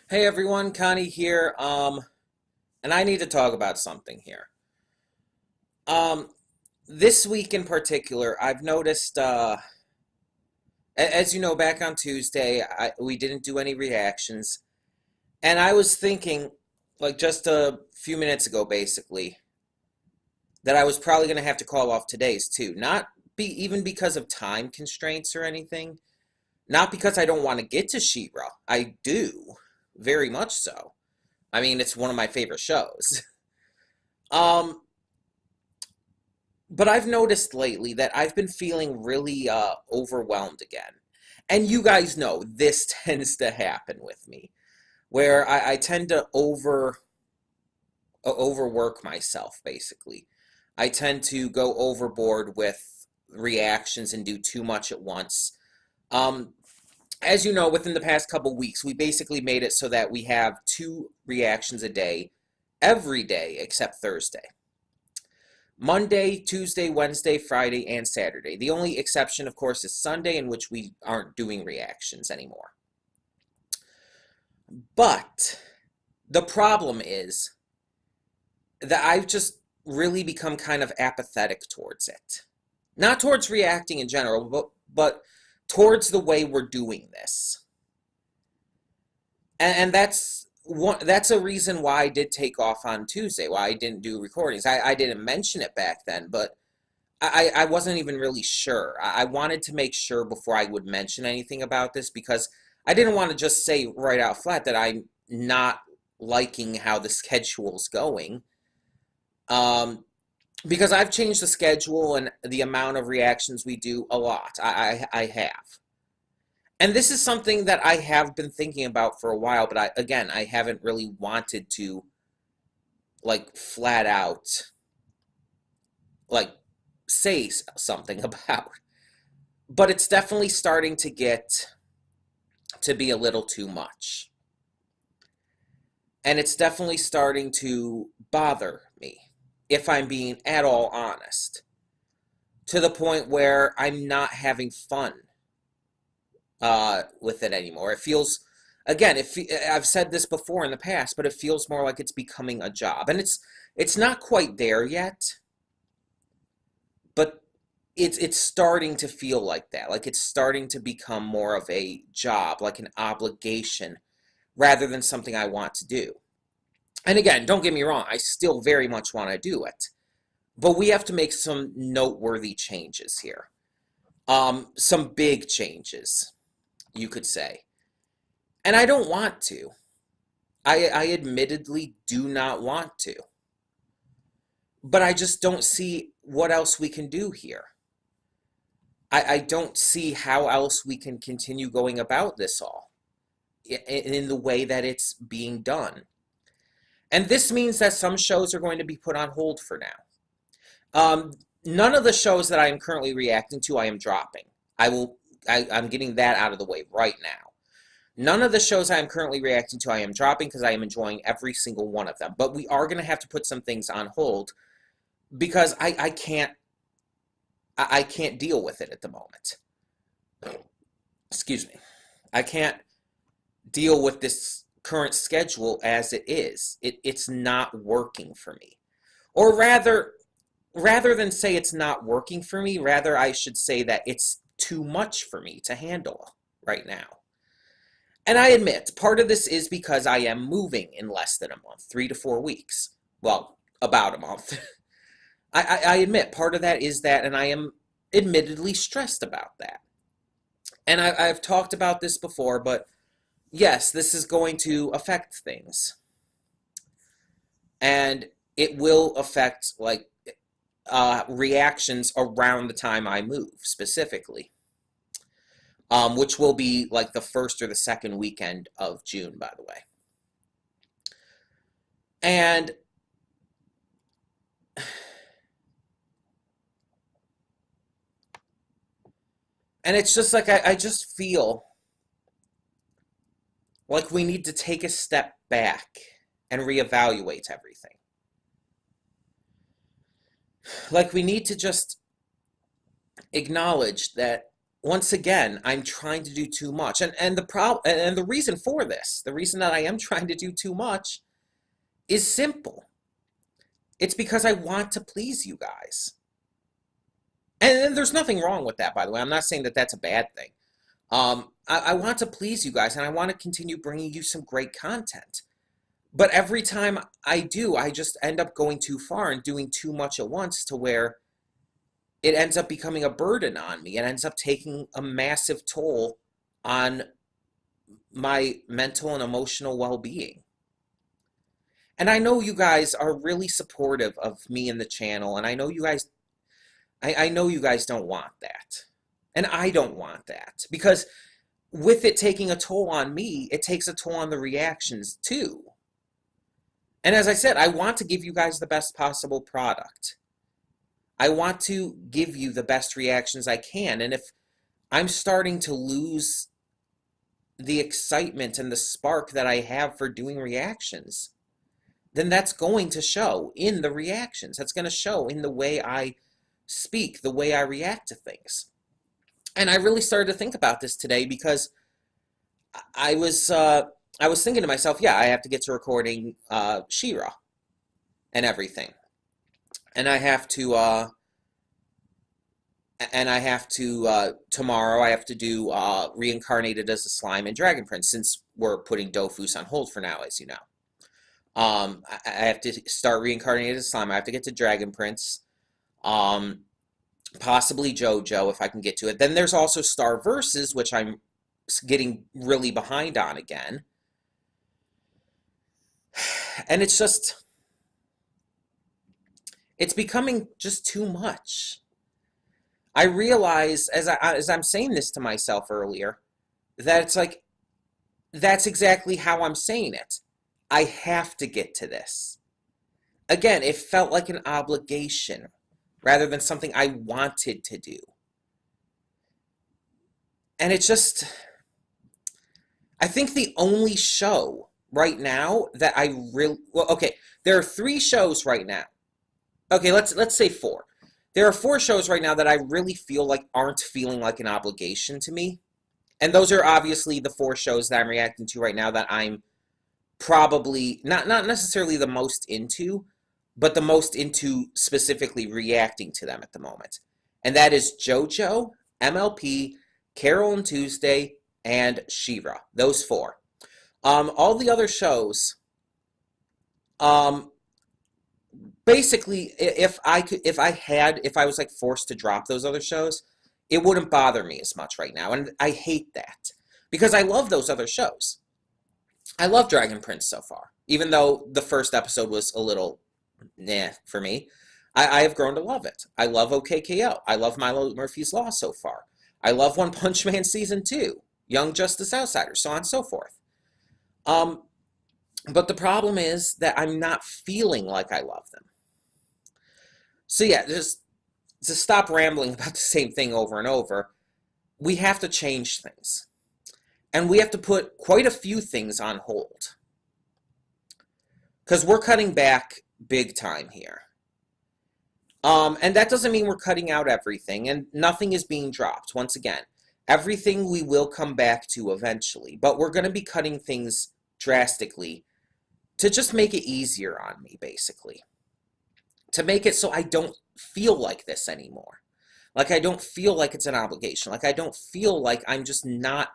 Hey everyone, Connie here. And I need to talk about something here. Um, this week in particular, I've noticed, as you know, back on Tuesday, we didn't do any reactions, and I was thinking, like just a few minutes ago, basically, that I was probably going to have to call off today's too. Not be even because of time constraints or anything. Not because I don't want to get to She-Ra. I do, very much so. I mean, it's one of my favorite shows. Um, But I've noticed lately that I've been feeling really overwhelmed again. And you guys know this tends to happen with me, where I tend to overwork myself, basically. I tend to go overboard with reactions and do too much at once. Um, as you know, within the past couple weeks, we basically made it so that we have two reactions a day, every day except Thursday. Monday, Tuesday, Wednesday, Friday, and Saturday. The only exception, of course, is Sunday, in which we aren't doing reactions anymore. But the problem is that I've just really become kind of apathetic towards it. Not towards reacting in general, but towards the way we're doing this. And that's a reason why I did take off on Tuesday, why I didn't do recordings. I didn't mention it back then, but I wasn't even really sure. I wanted to make sure before I would mention anything about this because I didn't want to just say right out flat that I'm not liking how the schedule's going. Um, because I've changed the schedule and the amount of reactions we do a lot. I have. And this is something that I have been thinking about for a while, but I haven't really wanted to, like, flat out, like, say something about. But it's definitely starting to get to be a little too much. And it's definitely starting to bother me, if I'm being at all honest, to the point where I'm not having fun with it anymore. It feels, again, I've said this before in the past, but it feels more like it's becoming a job. And it's not quite there yet, but it's starting to feel like that. Like it's starting to become more of a job, like an obligation, rather than something I want to do. And again, don't get me wrong, I still very much want to do it. But we have to make some noteworthy changes here. Some big changes, you could say. And I don't want to. I admittedly do not want to. But I just don't see what else we can do here. I don't see how else we can continue going about this all in the way that it's being done. And this means that some shows are going to be put on hold for now. Um, None of the shows that I am currently reacting to, I am dropping. I'm getting that out of the way right now. None of the shows I am currently reacting to, I am dropping because I am enjoying every single one of them. But we are going to have to put some things on hold because I can't deal with it at the moment. Excuse me. I can't deal with this current schedule as it is. It's not working for me. Or rather than say it's not working for me, rather I should say that it's too much for me to handle right now. And I admit, part of this is because I am moving in less than a month, 3 to 4 weeks. Well, about a month. I admit part of that is that, and I am admittedly stressed about that. And I've talked about this before, but yes, this is going to affect things. And it will affect, like, reactions around the time I move, specifically. Which will be like the first or the second weekend of June, by the way. And it's just like I just feel like we need to take a step back and reevaluate everything. Like we need to just acknowledge that once again, I'm trying to do too much. And the reason for this, the reason that I am trying to do too much is simple. It's because I want to please you guys. And there's nothing wrong with that, by the way. I'm not saying that that's a bad thing. I want to please you guys, and I want to continue bringing you some great content. But every time I do, I just end up going too far and doing too much at once to where it ends up becoming a burden on me. It ends up taking a massive toll on my mental and emotional well-being. And I know you guys are really supportive of me and the channel, and I know you guys don't want that. And I don't want that. Because with it taking a toll on me, it takes a toll on the reactions too. And as I said, I want to give you guys the best possible product. I want to give you the best reactions I can. And if I'm starting to lose the excitement and the spark that I have for doing reactions, then that's going to show in the reactions. That's going to show in the way I speak, the way I react to things. And I really started to think about this today because I was thinking to myself, yeah, I have to get to recording She-Ra and everything. And I have to tomorrow I have to do Reincarnated as a Slime and Dragon Prince, since we're putting Dofus on hold for now, as you know. I have to start Reincarnated as Slime. I have to get to Dragon Prince. Possibly JoJo if I can get to it. Then there's also Star Versus, which I'm getting really behind on again. And it's becoming just too much. I realize as I'm saying this to myself earlier, that it's like, that's exactly how I'm saying it. I have to get to this. Again, it felt like an obligation rather than something I wanted to do. And it's just, I think the only show right now that I really, well, okay, there are 3 shows right now. Okay, let's say 4. There are 4 shows right now that I really feel like aren't feeling like an obligation to me. And those are obviously the 4 shows that I'm reacting to right now that I'm probably not necessarily the most into, but the most into specifically reacting to them at the moment. And that is JoJo, MLP, Carol and Tuesday, and She-Ra. Those 4. All the other shows, basically, if I was like forced to drop those other shows, it wouldn't bother me as much right now. And I hate that because I love those other shows. I love Dragon Prince so far, even though the first episode was a little for me. I have grown to love it. I love OKKO. I love Milo Murphy's Law so far. I love One Punch Man Season 2, Young Justice Outsiders, so on and so forth. But the problem is that I'm not feeling like I love them. So yeah, just to stop rambling about the same thing over and over, we have to change things. And we have to put quite a few things on hold. Because we're cutting back big time here. And that doesn't mean we're cutting out everything, and nothing is being dropped. Once again, everything we will come back to eventually, but we're going to be cutting things drastically to just make it easier on me, basically. To make it so I don't feel like this anymore. Like I don't feel like it's an obligation. Like I don't feel like I'm just not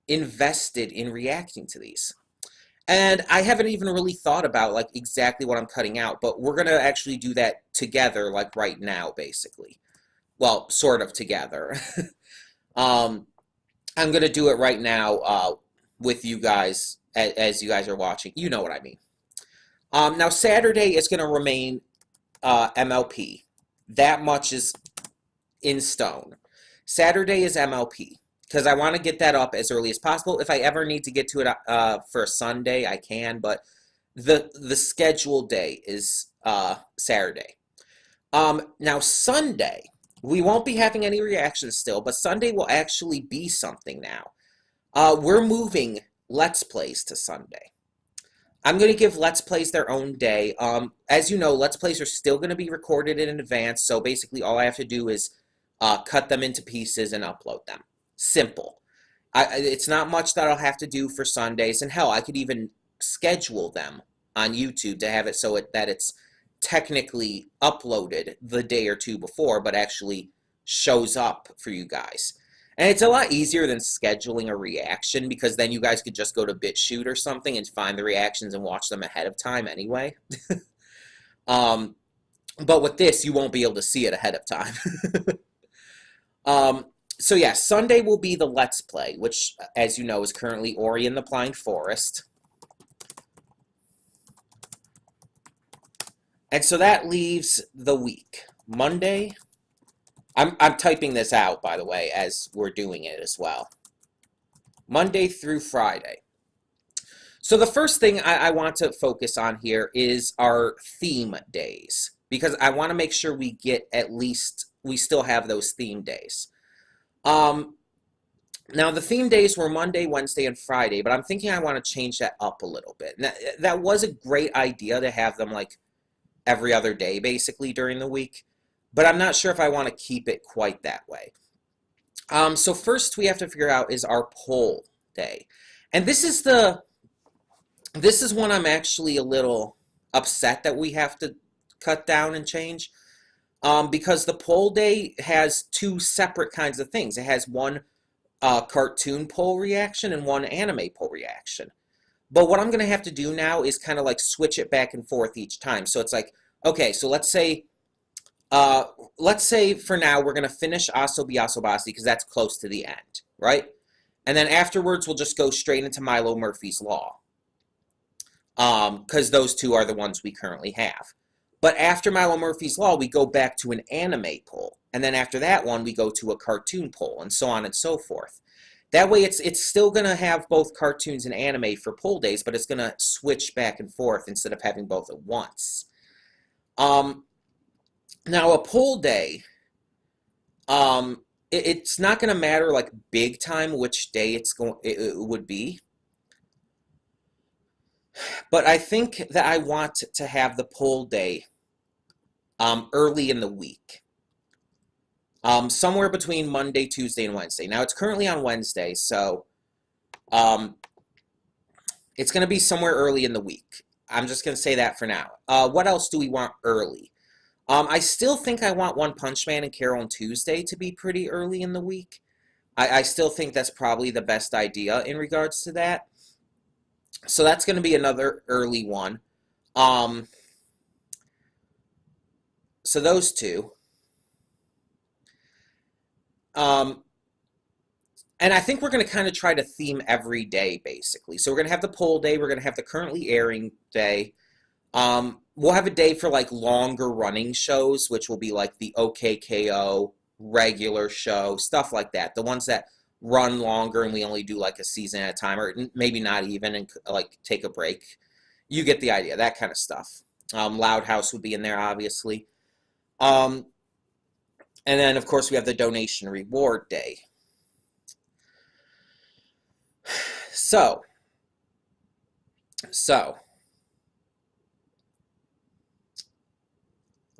invested in reacting to these. And I haven't even really thought about like exactly what I'm cutting out, but we're going to actually do that together, like right now, basically. Well, sort of together. I'm going to do it right now with you guys, as you guys are watching. You know what I mean. Now, Saturday is going to remain MLP. That much is in stone. Saturday is MLP. Because I want to get that up as early as possible. If I ever need to get to it for a Sunday, I can. But the scheduled day is Saturday. Now, Sunday, we won't be having any reactions still. But Sunday will actually be something now. We're moving Let's Plays to Sunday. I'm going to give Let's Plays their own day. As you know, Let's Plays are still going to be recorded in advance. So basically all I have to do is cut them into pieces, and upload them. Simple. It's not much that I'll have to do for Sundays, and hell, I could even schedule them on YouTube to have it so that it's technically uploaded the day or two before, but actually shows up for you guys. And it's a lot easier than scheduling a reaction, because then you guys could just go to BitChute or something and find the reactions and watch them ahead of time anyway. But with this, you won't be able to see it ahead of time. So yeah, Sunday will be the Let's Play, which, as you know, is currently Ori and the Blind Forest. And so that leaves the week. Monday. I'm typing this out, by the way, as we're doing it as well. Monday through Friday. So the first thing I want to focus on here is our theme days, because I want to make sure we get we still have those theme days. Now, the theme days were Monday, Wednesday, and Friday, but I'm thinking I want to change that up a little bit. Now, that was a great idea to have them like every other day, basically, during the week, but I'm not sure if I want to keep it quite that way. So first we have to figure out is our poll day. And this is one I'm actually a little upset that we have to cut down and change. Because the poll day has two separate kinds of things. It has one cartoon poll reaction and one anime poll reaction. But what I'm going to have to do now is kind of like switch it back and forth each time. So it's like, okay, so let's say for now we're going to finish Asobi Asobase because that's close to the end, right? And then afterwards we'll just go straight into Milo Murphy's Law. Because those two are the ones we currently have. But after Milo Murphy's Law, we go back to an anime poll. And then after that one, we go to a cartoon poll, and so on and so forth. That way, it's still going to have both cartoons and anime for poll days, but it's going to switch back and forth instead of having both at once. Now, a poll day, it's not going to matter like big time which day it would be. But I think that I want to have the poll day early in the week. Somewhere between Monday, Tuesday, and Wednesday. Now, it's currently on Wednesday, so it's going to be somewhere early in the week. I'm just going to say that for now. What else do we want early? I still think I want One Punch Man and Carol on Tuesday to be pretty early in the week. I still think that's probably the best idea in regards to that. So that's going to be another early one. So those two. And I think we're going to kind of try to theme every day, basically. So we're going to have the poll day. We're going to have the currently airing day. We'll have a day for, like, longer running shows, which will be, like, the OKKO, regular show, stuff like that. The ones that run longer and we only do, like, a season at a time, or maybe not even, and, like, take a break. You get the idea, that kind of stuff. Loud House would be in there, obviously. And then, of course, we have the donation reward day. So,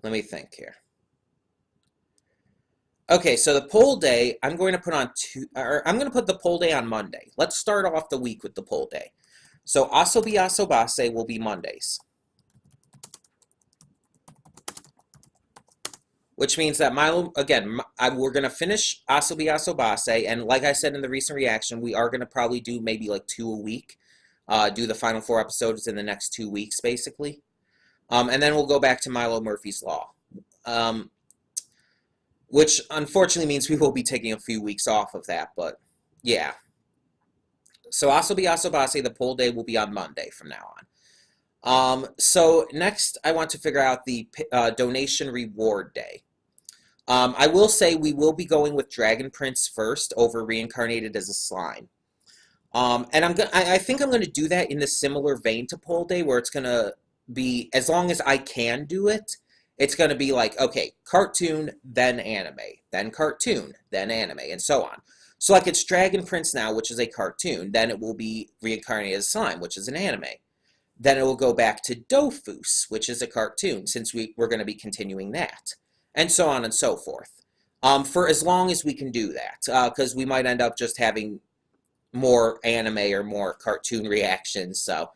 let me think here. Okay, so the poll day, I'm going to put the poll day on Monday. Let's start off the week with the poll day. So Asobi Asobase will be Mondays. Which means that Milo, again, we're going to finish Asobi Asobase, and like I said in the recent reaction, we are going to probably do maybe like 2 a week. Do the final 4 episodes in the next 2 weeks, basically. And then we'll go back to Milo Murphy's Law. Which unfortunately means we will be taking a few weeks off of that, but yeah. So Asobi Asobase, the poll day will be on Monday from now on. So next I want to figure out the donation reward day. I will say we will be going with Dragon Prince first over Reincarnated as a Slime. And I think I'm going to do that in the similar vein to poll day, where it's going to be, as long as I can do it, it's going to be like, okay, cartoon, then anime, then cartoon, then anime, and so on. So like it's Dragon Prince now, which is a cartoon, then it will be Reincarnated as Slime, which is an anime. Then it will go back to Dofus, which is a cartoon, since we're going to be continuing that, and so on and so forth. for as long as we can do that, because we might end up just having more anime or more cartoon reactions. So,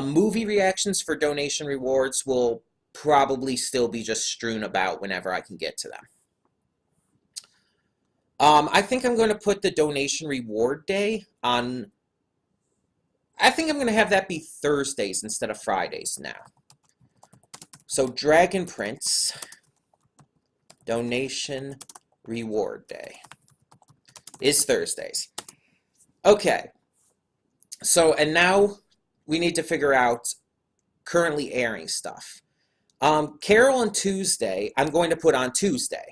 movie reactions for donation rewards will probably still be just strewn about whenever I can get to them. I think I'm going to put the donation reward day on. I think I'm going to have that be Thursdays instead of Fridays now. So, Dragon Prince donation reward day is Thursdays. Okay. So, and now we need to figure out currently airing stuff. Carol and Tuesday, I'm going to put on Tuesday.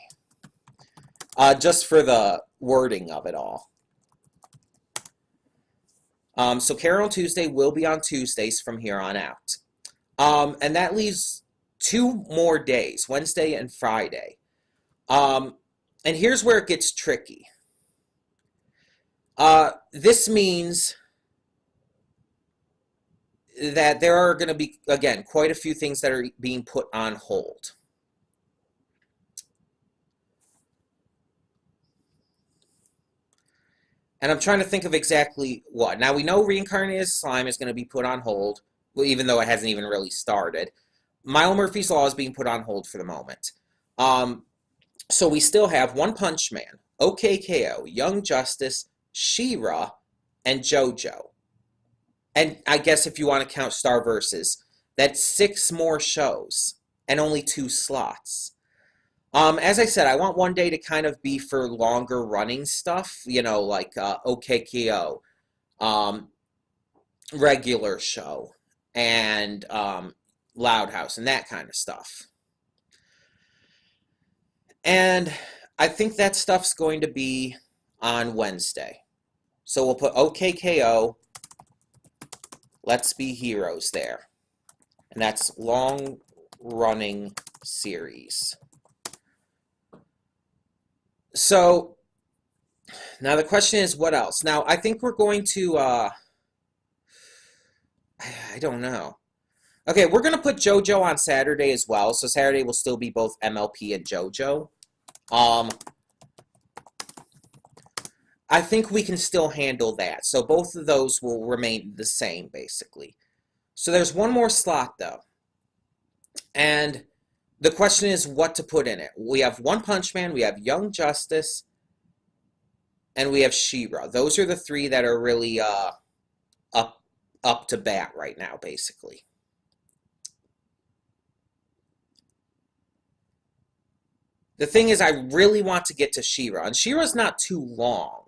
Just for the wording of it all. So Carol and Tuesday will be on Tuesdays from here on out. And that leaves 2 more days, Wednesday and Friday. And here's where it gets tricky. This means that there are going to be, again, quite a few things that are being put on hold. And I'm trying to think of exactly what. Now, we know Reincarnated Slime is going to be put on hold, well, even though it hasn't even really started. Milo Murphy's Law is being put on hold for the moment. So we still have One Punch Man, OKKO, Young Justice, She-Ra, and JoJo. And I guess if you want to count Star Versus, that's 6 more shows and only 2 slots. As I said, I want one day to kind of be for longer running stuff, you know, like OKKO, regular show, and Loud House, and that kind of stuff. And I think that stuff's going to be on Wednesday. So we'll put OKKO, Let's Be Heroes there. And that's long-running series. So, now the question is, what else? Now, I think we're going to, I don't know. Okay, we're going to put JoJo on Saturday as well. So Saturday will still be both MLP and JoJo. I think we can still handle that. So both of those will remain the same, basically. So there's one more slot, though. And the question is what to put in it. We have One Punch Man, we have Young Justice, and we have She-Ra. Those are the 3 that are really up to bat right now, basically. The thing is, I really want to get to She-Ra, and She-Ra's not too long.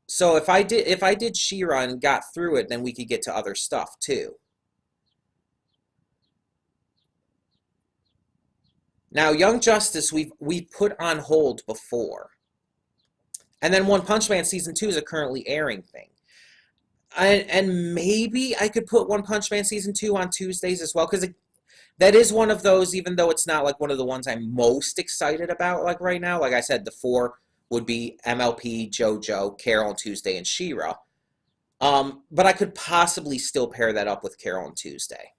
So if I did She-Ra and got through it, then we could get to other stuff too. Now, Young Justice, we've put on hold before. And then One Punch Man Season 2 is a currently airing thing. And maybe I could put One Punch Man Season 2 on Tuesdays as well, because that is one of those, even though it's not like one of the ones I'm most excited about like right now. Like I said, the 4 would be MLP, JoJo, Carol on Tuesday, and She-Ra. But I could possibly still pair that up with Carol on Tuesday.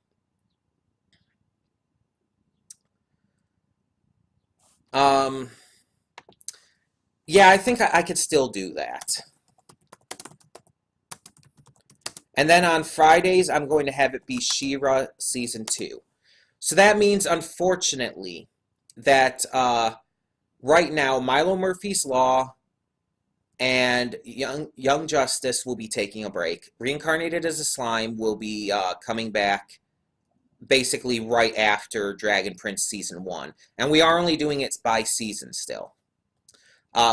Yeah, I think I could still do that. And then on Fridays, I'm going to have it be She-Ra Season 2. So that means, unfortunately, that right now, Milo Murphy's Law and Young Justice will be taking a break. Reincarnated as a Slime will be coming back basically right after Dragon Prince Season 1. And we are only doing it by season still.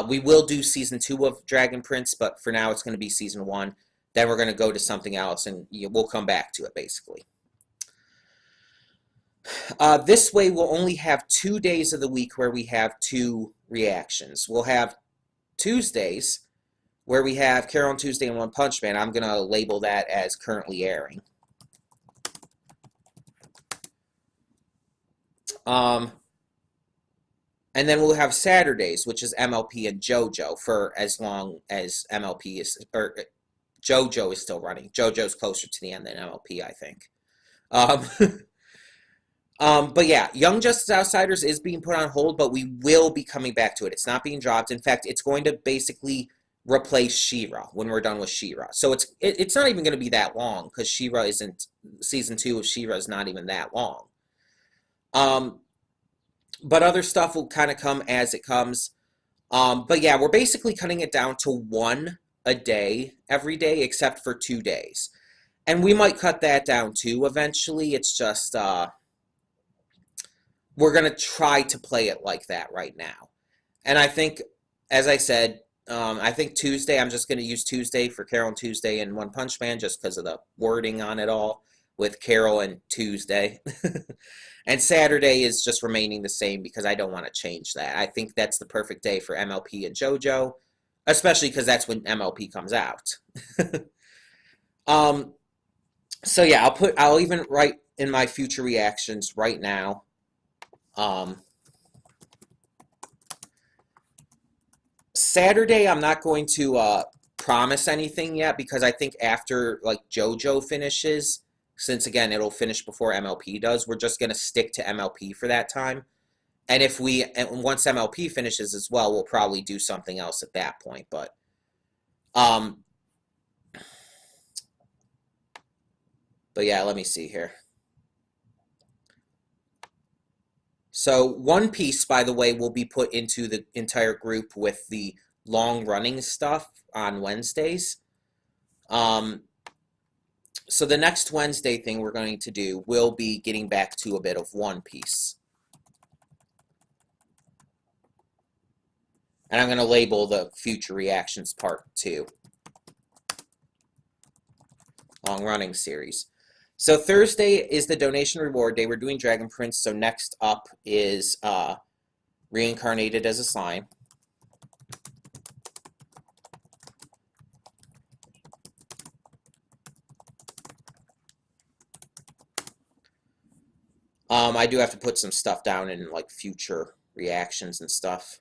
We will do Season 2 of Dragon Prince, but for now it's going to be Season 1. Then we're going to go to something else, and we'll come back to it, basically. This way, we'll only have 2 days of the week where we have 2 reactions. We'll have Tuesdays, where we have Carol on Tuesday and One Punch Man. I'm going to label that as currently airing. And then we'll have Saturdays, which is MLP and JoJo, for as long as MLP is, or JoJo is still running. JoJo's closer to the end than MLP, I think. But yeah, Young Justice Outsiders is being put on hold, but we will be coming back to it. It's not being dropped. In fact, it's going to basically replace She-Ra when we're done with She-Ra. So it's not even going to be that long because She-Ra isn't season 2 of She-Ra is not even that long. Um, but other stuff will kind of come as it comes. But yeah, we're basically cutting it down to one a day every day except for 2 days. And we might cut that down too eventually. It's just we're going to try to play it like that right now. And I think, as I said, I think Tuesday, I'm just going to use Tuesday for Carol and Tuesday and One Punch Man just because of the wording on it all with Carol and Tuesday. And Saturday is just remaining the same because I don't want to change that. I think that's the perfect day for MLP and JoJo, especially because that's when MLP comes out. um, so yeah, I'll even write in my future reactions right now. Saturday, I'm not going to promise anything yet because I think after like JoJo finishes, since again it'll finish before MLP does, we're just gonna stick to MLP for that time. And once MLP finishes as well, we'll probably do something else at that point. Um, but yeah, let me see here. So One Piece, by the way, will be put into the entire group with the long running stuff on Wednesdays. So the next Wednesday thing we're going to do will be getting back to a bit of One Piece. And I'm going to label the future reactions part 2. Long running series. So Thursday is the donation reward day. We're doing Dragon Prince. So next up is Reincarnated as a Slime. I do have to put some stuff down in like future reactions and stuff.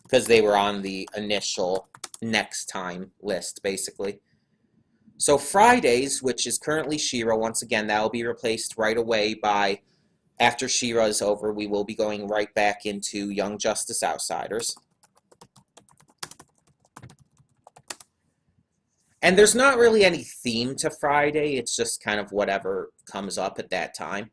Because they were on the initial next time list, basically. So Fridays, which is currently She-Ra, once again, that will be replaced right away by, after She-Ra is over, we will be going right back into Young Justice Outsiders. And there's not really any theme to Friday, it's just kind of whatever comes up at that time.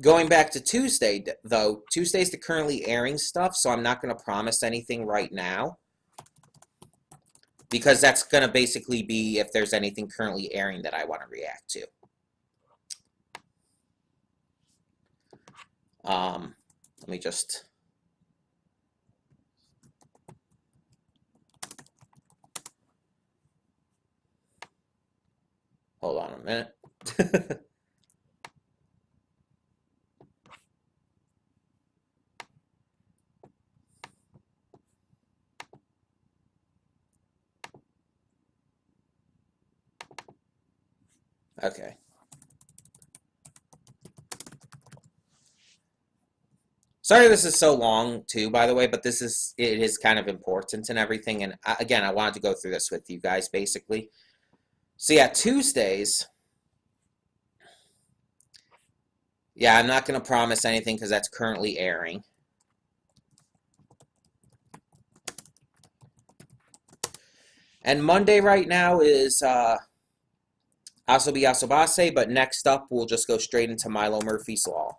Going back to Tuesday, though, Tuesday's the currently airing stuff, so I'm not going to promise anything right now. Because that's going to basically be if there's anything currently airing that I want to react to. Let me just... Hold on a minute. Okay. Sorry this is so long, too, by the way, but it is kind of important and everything, and again, I wanted to go through this with you guys, basically. So yeah, Tuesdays... Yeah, I'm not going to promise anything because that's currently airing. And Monday right now is Asobi Asobase, but next up we'll just go straight into Milo Murphy's Law.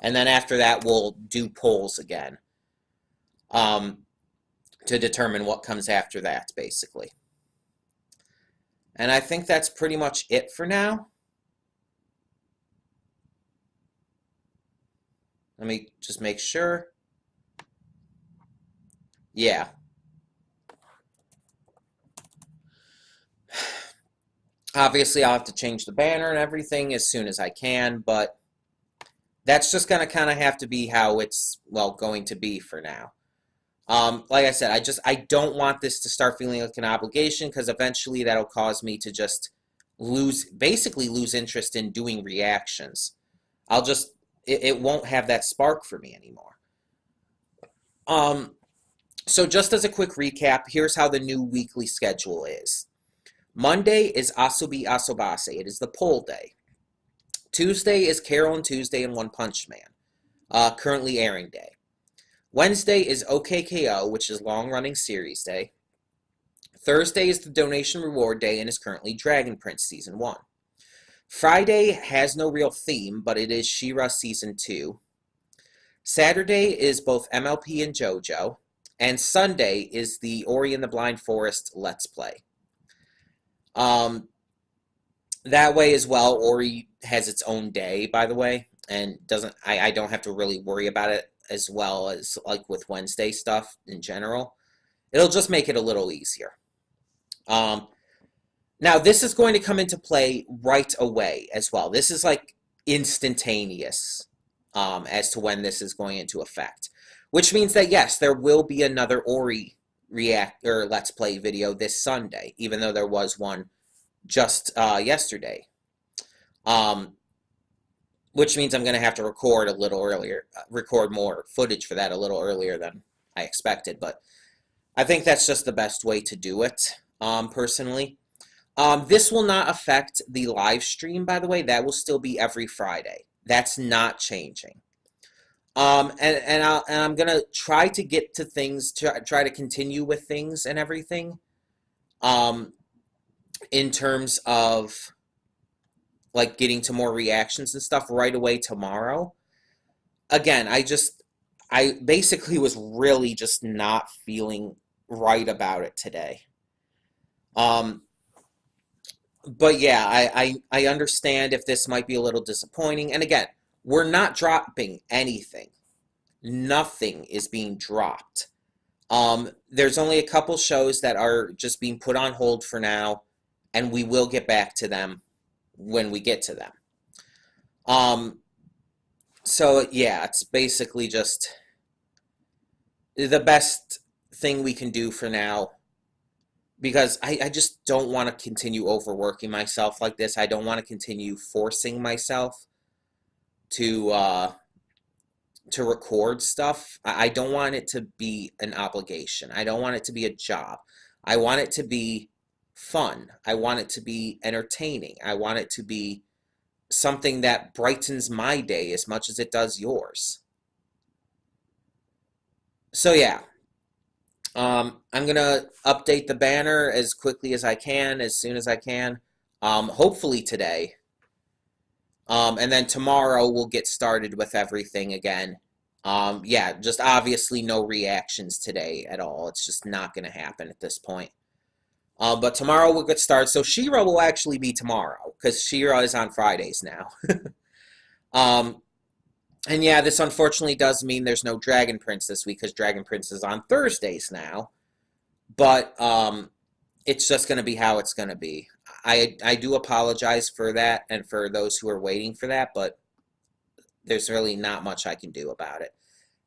And then after that we'll do polls again to determine what comes after that, basically. And I think that's pretty much it for now. Let me just make sure. Yeah. Obviously, I'll have to change the banner and everything as soon as I can, but that's just going to kind of have to be how it's, well, going to be for now. Like I said, I don't want this to start feeling like an obligation because eventually that'll cause me to just basically lose interest in doing reactions. I'll just, it won't have that spark for me anymore. Um, so just as a quick recap, here's how the new weekly schedule is. Monday is Asobi Asobase. It is the poll day. Tuesday is Carol and Tuesday and One Punch Man, currently airing day. Wednesday is OKKO, which is long-running series day. Thursday is the donation reward day and is currently Dragon Prince Season 1. Friday has no real theme, but it is She-Ra Season 2. Saturday is both MLP and JoJo. And Sunday is the Ori and the Blind Forest Let's Play. That way as well, Ori has its own day, by the way, and I don't have to really worry about it as well as like with Wednesday stuff in general. It'll just make it a little easier. Now this is going to come into play right away as well. This is like instantaneous as to when this is going into effect, which means that yes, there will be another Ori react or Let's Play video this Sunday, even though there was one just yesterday. Which means I'm going to have to record a little earlier, record more footage for that a little earlier than I expected, but I think that's just the best way to do it, personally. This will not affect the live stream, by the way. That will still be every Friday. That's not changing. And I'm going to try to get to things, try to continue with things and everything, in terms of like getting to more reactions and stuff right away tomorrow. Again, I basically was really just not feeling right about it today. But yeah, I understand if this might be a little disappointing. And again, we're not dropping anything. Nothing is being dropped. There's only a couple shows that are just being put on hold for now, and we will get back to them when we get to them. So yeah, it's basically just the best thing we can do for now, because I just don't want to continue overworking myself like this. I don't want to continue forcing myself to record stuff. I don't want it to be an obligation. I don't want it to be a job. I want it to be fun. I want it to be entertaining. I want it to be something that brightens my day as much as it does yours. So yeah, I'm gonna update the banner as quickly as I can, as soon as I can. Hopefully today. And then tomorrow we'll get started with everything again. Yeah, just obviously no reactions today at all. It's just not gonna happen at this point. But tomorrow we'll get started. So She-Ra will actually be tomorrow, because She-Ra is on Fridays now. And yeah, this unfortunately does mean there's no Dragon Prince this week, because Dragon Prince is on Thursdays now. But it's just going to be how it's going to be. I do apologize for that and for those who are waiting for that, but there's really not much I can do about it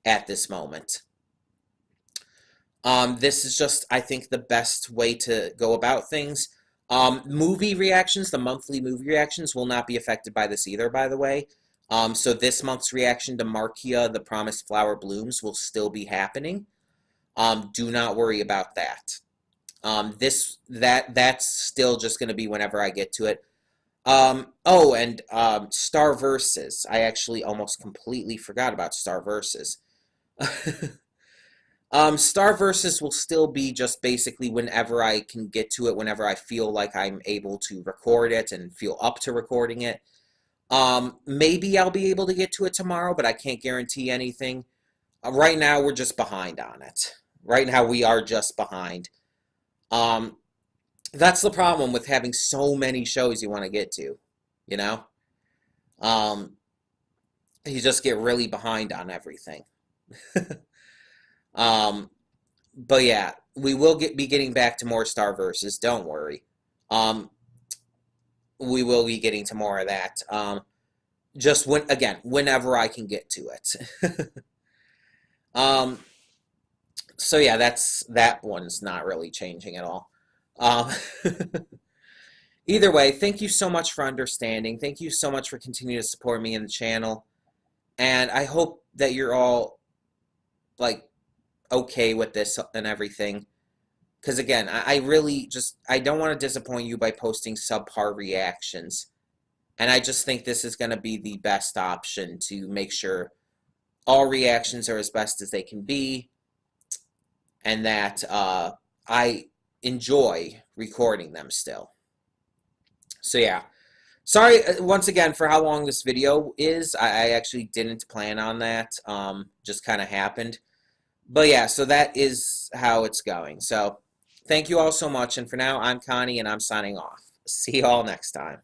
at this moment. This is just, I think, the best way to go about things. Movie reactions, the monthly movie reactions, will not be affected by this either, by the way. So this month's reaction to Markia, The Promised Flower Blooms, will still be happening. Do not worry about that. That's still just going to be whenever I get to it. Oh, and Star Versus. I actually almost completely forgot about Star Versus. Star Versus will still be just basically whenever I can get to it, whenever I feel like I'm able to record it and feel up to recording it. Maybe I'll be able to get to it tomorrow, but I can't guarantee anything. Right now, we're just behind on it. Right now, we are just behind. That's the problem with having so many shows you want to get to, you know? You just get really behind on everything. But yeah, we will be getting back to more Star Versus, don't worry. We will be getting to more of that. Just whenever I can get to it. So yeah, that one's not really changing at all. Um, Either way, thank you so much for understanding. Thank you so much for continuing to support me in the channel. And I hope that you're all like okay with this and everything. Because again, I really just I don't want to disappoint you by posting subpar reactions. And I just think this is going to be the best option to make sure all reactions are as best as they can be, and that I enjoy recording them still. So yeah, sorry once again for how long this video is. I actually didn't plan on that. Just kind of happened. But yeah, so that is how it's going. So thank you all so much. And for now, I'm Connie and I'm signing off. See you all next time.